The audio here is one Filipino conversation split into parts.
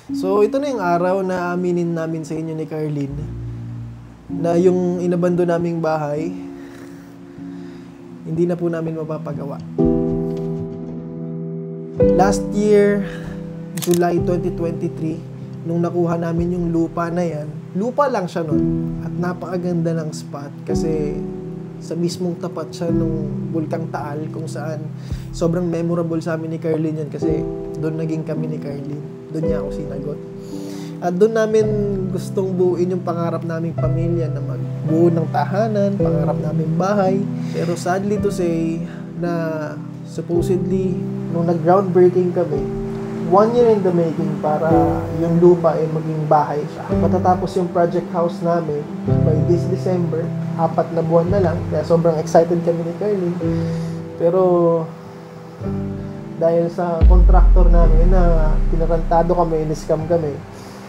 So, ito na yung araw na aminin namin sa inyo ni Carlin na yung inabando naming bahay, hindi na po namin mapapagawa. Last year, July 2023, nung nakuha namin yung lupa na yan, lupa lang siya nun. At napakaganda ng spot kasi sa mismong tapat siya nung Bulkang Taal kung saan sobrang memorable sa amin ni Carlin yan kasi doon naging kami ni Carlin. Doon niya ako sinagot. At doon namin gustong buuin yung pangarap naming pamilya na magbuo ng tahanan, pangarap naming bahay. Pero sadly to say na supposedly nung nag-groundbreaking kami, 1 year in the making para yung lupa ay maging bahay siya. Matatapos yung project house namin by this December, 4 na buwan na lang, kaya sobrang excited kami ni Carlin. Pero dahil sa contractor namin na tinarantado kami, in-scam kami,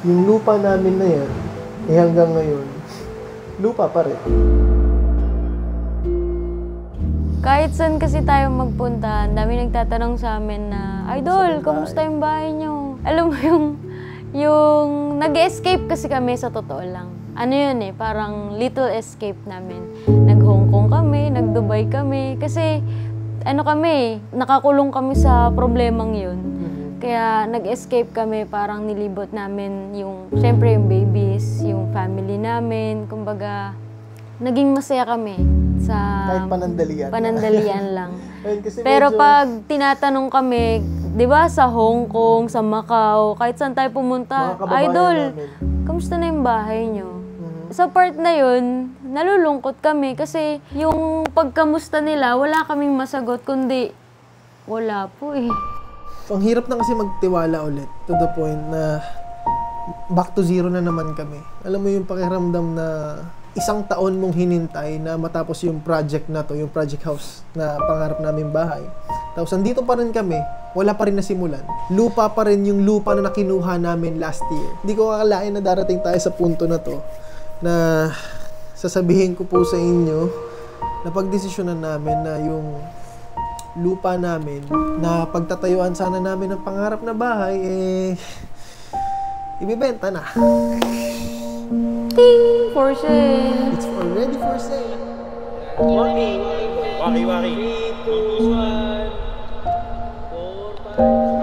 yung lupa namin na yan, hanggang ngayon, lupa pa rin. Kahit saan kasi tayo magpunta, dami nagtatanong sa amin na, Idol, kamusta yung bahay niyo? Alam mo yung nag-escape kasi kami sa totoo lang. Ano yun eh, parang little escape namin. Nag-Hong Kong kami, nag-Dubai kami, kasi ano kami, nakakulong kami sa problemang yun. Kaya nag-escape kami, parang nilibot namin yung, syempre yung babies, yung family namin, kumbaga, naging masaya kami sa kahit panandalian. Panandalian lang. Kasi pero medyo pag tinatanong kami, 'di ba sa Hong Kong, sa Macau, kahit saan tayo pumunta, Idol, kamusta na yung bahay nyo? Sa part na yun, nalulungkot kami kasi yung pagkamusta nila, wala kaming masagot kundi wala po eh. Ang hirap na kasi magtiwala ulit to the point na back to zero na naman kami. Alam mo yung pakiramdam na 1 taon mong hinintay na matapos yung project na to, yung project house na pangarap namin bahay. Tapos andito pa rin kami, wala pa rin nasimulan. Lupa pa rin yung lupa na nakinuha namin last year. Hindi ko akalain na darating tayo sa punto na to na sasabihin ko po sa inyo na pagdesisyonan namin na yung lupa namin na pagtatayuan sana namin ng pangarap na bahay ibibenta na. Ting! For sale! It's already for sale. Waki.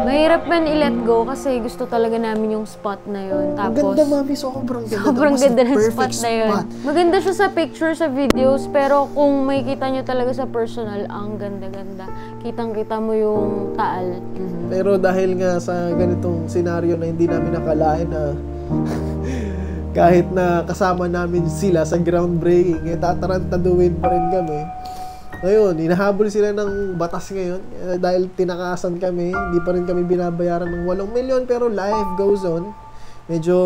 Mahirap man i-let go kasi gusto talaga namin yung spot na yun. Ang Tapos, ganda, mami. Sobrang ganda. sobrang Tapos ganda ng perfect spot na yun. Maganda siya sa picture, sa videos, pero kung makikita nyo talaga sa personal, ang ganda-ganda. Kitang-kita mo yung Taal. Pero dahil nga sa ganitong senaryo na hindi namin nakalain na kahit na kasama namin sila sa groundbreaking, tatarantaduhin pa rin kami. Ngayon, hinahabol sila ng batas ngayon dahil tinakasan kami. Hindi pa rin kami binabayaran ng 8 milyon pero life goes on. Medyo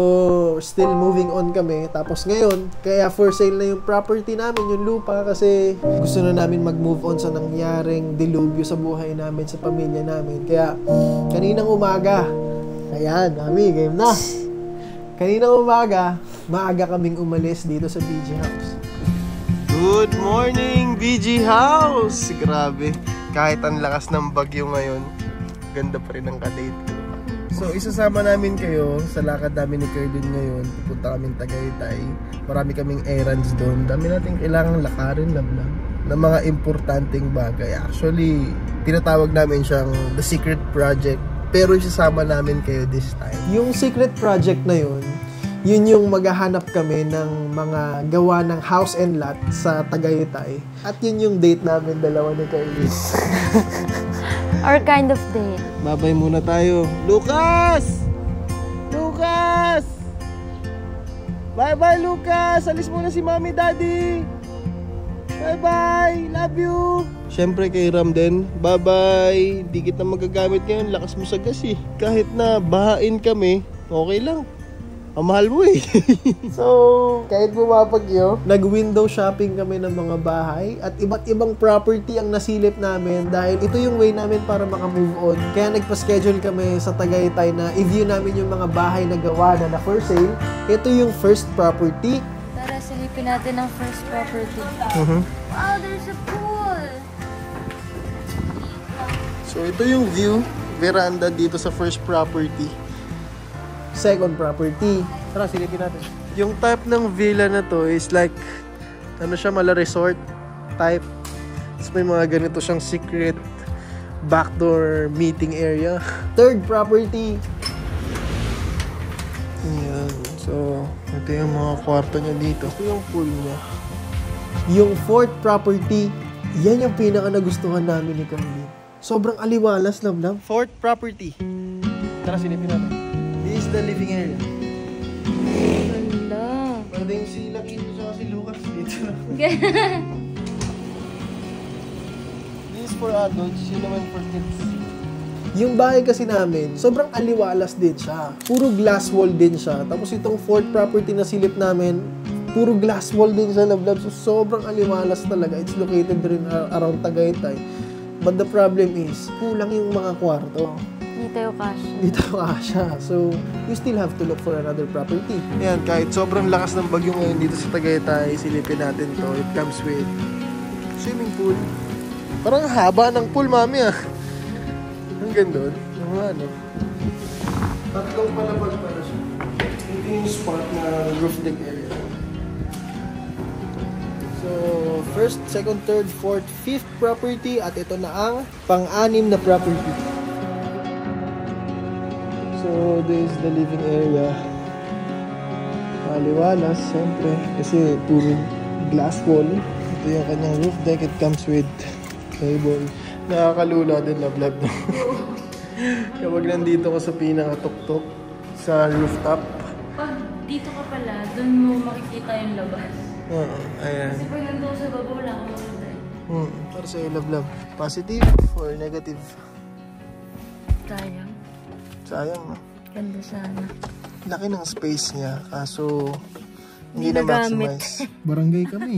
still moving on kami. Tapos ngayon, kaya for sale na yung property namin, yung lupa, kasi gusto na namin mag-move on sa nangyaring dilubyo sa buhay namin, sa pamilya namin. Kaya kaninang umaga, ayan, mami, game na. Kaninang umaga, maaga kaming umalis dito sa BG House. Good morning, BG House! Grabe, kahit ang lakas ng bagyo ngayon, ganda pa rin ang kadate ko. So, isasama namin kayo sa lakad namin ni Carlin ngayon. Pupunta kaming Tagaytay. Marami kaming errands doon. Dami natin kailangang lakarin lang ng mga importanteng bagay. Actually, tinatawag namin siyang The Secret Project. Pero isasama namin kayo this time. Yung secret project na yun yung maghahanap kami ng mga gawa ng house and lot sa Tagaytay. At yun yung date namin, dalawa ni Carlin. Our kind of date. Babay muna tayo. Lucas! Lucas! Bye-bye, Lucas! Alis muna si Mommy, Daddy! Bye-bye! Love you! Siyempre kay Ram din, bye-bye! Di kita magagamit ngayon, lakas mo sa gas eh. Kahit na bahain kami, okay lang. Ang mahal mo eh. So, kahit bumabagyo, nag-window shopping kami ng mga bahay at iba't ibang property ang nasilip namin dahil ito yung way namin para maka-move on. Kaya nagpa-schedule kami sa Tagaytay na i-view namin yung mga bahay na gawa na for sale. Ito yung first property. Tara, silipin natin ang first property. Wow, there's a pool! So, ito yung view, veranda dito sa first property. second property. Tara, silipin natin. Yung type ng villa na to is like, ano siya, mala resort type. Tapos may mga ganito siyang secret backdoor meeting area. Third property. Ayan. So, ito yung mga kwarto niya dito. Ito yung pool niya. Yung fourth property, yan yung pinaka nagustuhan namin ni Camille. Sobrang aliwalas, love. Fourth property. Tara, silipin natin. This is the living area. Wala. Pwede yung si Lakito sa si Lucas dito. This is for adults, yun naman for kids. Yung bahay kasi namin, sobrang aliwalas din siya. Puro glass wall din siya. Tapos itong fourth property na silip namin, puro glass wall din siya, love. So, sobrang aliwalas talaga. It's located rin around Tagaytay. But the problem is, kulang yung mga kwarto. Dito yung cash. Dito kasha. So, you still have to look for another property. Ayan, kahit sobrang lakas ng bagyo ngayon dito sa Tagaytay, silipin natin to. It comes with swimming pool. Parang haba ng pool, mami ah. Hanggang doon. Ano? Tatlong palabas pala siya. Ito yung spot na roof deck area. So, first, second, third, fourth, fifth property at ito na ang pang-anim na property. So, this is the living area. Maliwalas, siyempre, kasi puro glass wall. Ito yung kanyang roof deck. It comes with table. Nakakalula din, love. Kapag nandito ka sa pinaka-tuktok sa rooftop. Pag dito ka pala, dun mo makikita yung labas. Ayan. Kasi pag nandun sa baba, wala ka makikita. Para sa'yo, love. Positive or negative? Sayang. Sayang, no? Ganda sana. Laki ng space niya, kaso hindi Hindi na nagamit. maximize. Barangay kami.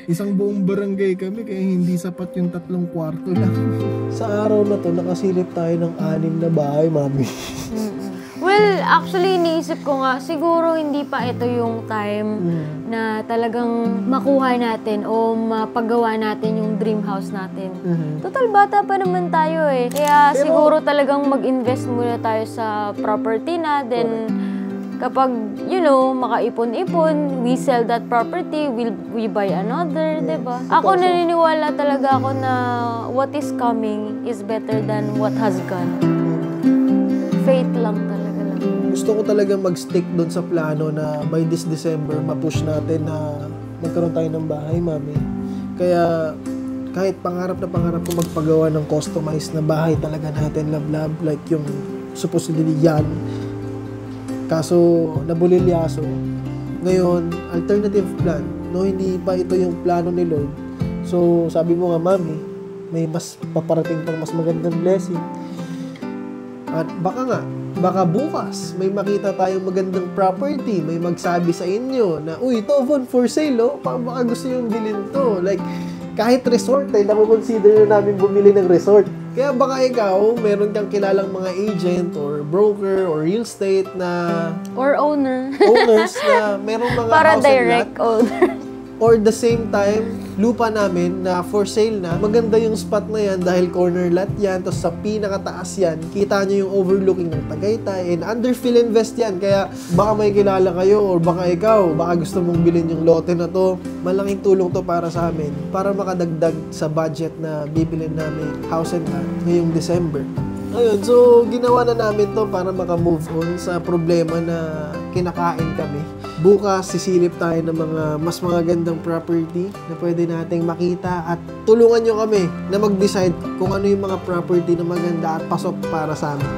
Isang buong barangay kami, kaya hindi sapat yung 3 kwarto lang. Sa araw na to, nakasilip tayo ng 6 na bahay, mami. Well, actually, iniisip ko nga, siguro hindi pa ito yung time na talagang makuha natin o mapagawa natin yung dream house natin. Total, bata pa naman tayo eh. Kaya siguro talagang mag-invest muna tayo sa property na, then kapag, makaipon-ipon, we sell that property, we buy another, diba? Ako naniniwala talaga ako na what is coming is better than what has gone. Faith lang talaga. Gusto ko talaga mag-stick doon sa plano na by this December, ma-push natin na magkaroon tayo ng bahay, mami. Kaya, kahit pangarap na pangarap ko magpagawa ng customized na bahay talaga natin, love, like yung supposedly yan. Kaso, nabulilyaso. Ngayon, alternative plan. No, hindi pa ito yung plano ni Lord. So, sabi mo nga, mami, may mas paparating pang mas magandang blessing. At baka bukas, may makita tayong magandang property, may magsabi sa inyo na, uy, ito, for sale, oh. Baka gusto yung bilhin to. Like, kahit resort, nakukonsider na namin bumili ng resort. Kaya baka ikaw, meron kang kilalang mga agent or broker or real estate na... Or owner. Owners na merong mga Para house direct and lot. owner. Or the same time, lupa namin na for sale na. Maganda yung spot na yan dahil corner lot yan. Tapos sa pinakataas yan, kita nyo yung overlooking ng Tagaytay. And under Philinvest yan. Kaya baka may kilala kayo or baka ikaw, baka gusto mong bilhin yung lote na to. Malaking tulong to para sa amin. Para makadagdag sa budget na bibilin namin house and lot ngayong December. Ayun, so ginawa na namin to para maka-move on sa problema na kinakain kami. Bukas, sisilip tayo ng mga mas magagandang property na pwede nating makita at tulungan nyo kami na mag-decide kung ano yung mga property na maganda at pasok para sa amin.